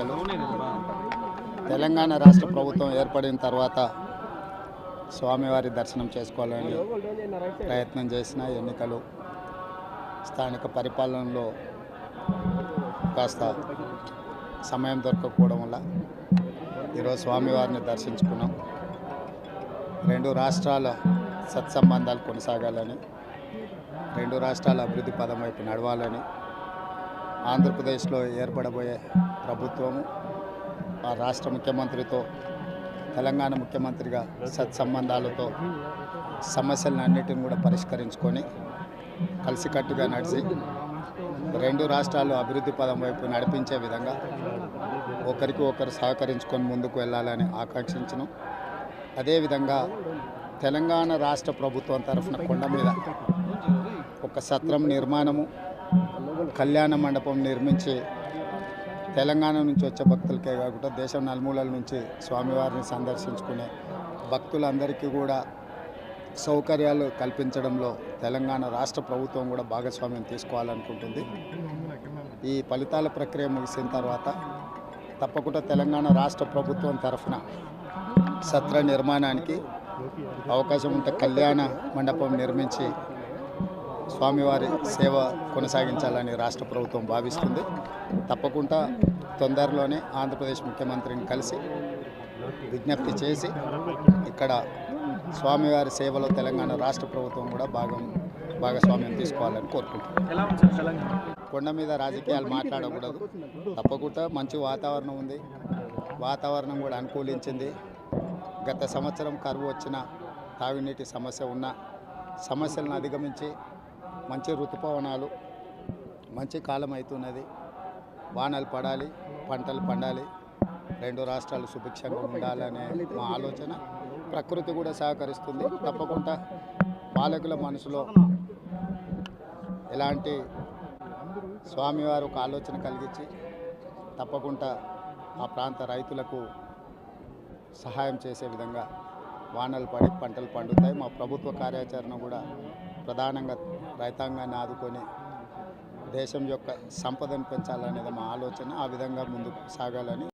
శుభాకాంక్షలు. తెలంగాణ రాష్ట్ర ప్రభుత్వం ఏర్పడిన తర్వాత స్వామివారి దర్శనం చేసుకోవాలని ప్రయత్నం చేసిన ఎన్నికలు స్థానిక పరిపాలనలో కాస్త సమయం దొరకకపోవడం వల్ల ఈరోజు స్వామివారిని దర్శించుకున్నాం. రెండు రాష్ట్రాల సత్సంబంధాలు కొనసాగాలని, రెండు రాష్ట్రాల అభివృద్ధి పదం వైపు నడవాలని, ఆంధ్రప్రదేశ్లో ఏర్పడబోయే ప్రభుత్వము ఆ రాష్ట్ర ముఖ్యమంత్రితో తెలంగాణ ముఖ్యమంత్రిగా సత్సంబంధాలతో సమస్యలన్నిటిని కూడా పరిష్కరించుకొని కలిసికట్టుగా నడిచి రెండు రాష్ట్రాలు అభివృద్ధి పదం వైపు నడిపించే విధంగా ఒకరికి ఒకరు సహకరించుకొని ముందుకు వెళ్ళాలని ఆకాంక్షించను. అదేవిధంగా తెలంగాణ రాష్ట్ర ప్రభుత్వం తరఫున కొండ మీద ఒక సత్రం నిర్మాణము, కళ్యాణ మండపం నిర్మించి తెలంగాణ నుంచి వచ్చే భక్తులకే కాకుండా దేశం నలుమూలల నుంచి స్వామివారిని సందర్శించుకునే భక్తులందరికీ కూడా సౌకర్యాలు కల్పించడంలో తెలంగాణ రాష్ట్ర ప్రభుత్వం కూడా భాగస్వామ్యం తీసుకోవాలనుకుంటుంది. ఈ ఫలితాల ప్రక్రియ ముగిసిన తర్వాత తప్పకుండా తెలంగాణ రాష్ట్ర ప్రభుత్వం తరఫున సత్ర నిర్మాణానికి అవకాశం ఉంటే కళ్యాణ మండపం నిర్మించి స్వామివారి సేవ కొనసాగించాలని రాష్ట్ర ప్రభుత్వం భావిస్తుంది. తప్పకుండా తొందరలోనే ఆంధ్రప్రదేశ్ ముఖ్యమంత్రిని కలిసి విజ్ఞప్తి చేసి ఇక్కడ స్వామివారి సేవలో తెలంగాణ రాష్ట్ర ప్రభుత్వం కూడా భాగస్వామ్యం తీసుకోవాలని కోరుకుంటున్నాం. కొండ మీద రాజకీయాలు మాట్లాడకూడదు. తప్పకుండా మంచి వాతావరణం ఉంది, వాతావరణం కూడా అనుకూలించింది. గత సంవత్సరం కరువు వచ్చిన, తాగునీటి సమస్య ఉన్న సమస్యలను అధిగమించి మంచి ఋతుపవనాలు, మంచి కాలం అవుతున్నది. వానలు పడాలి, పంటలు పండాలి, రెండు రాష్ట్రాలు సుభిక్షంగా ఉండాలనే మా ఆలోచన. ప్రకృతి కూడా సహకరిస్తుంది. తప్పకుండా పాలకుల మనసులో ఎలాంటి స్వామివారు ఒక ఆలోచన కలిగించి తప్పకుండా ఆ ప్రాంత రైతులకు సహాయం చేసే విధంగా వానలు పడి పంటలు పండుతాయి. మా ప్రభుత్వ కార్యాచరణ కూడా ప్రధానంగా రైతాంగాన్ని ఆదుకొని దేశం యొక్క సంపదను పెంచాలనేది మా ఆలోచన. ఆ విధంగా ముందుకు సాగాలని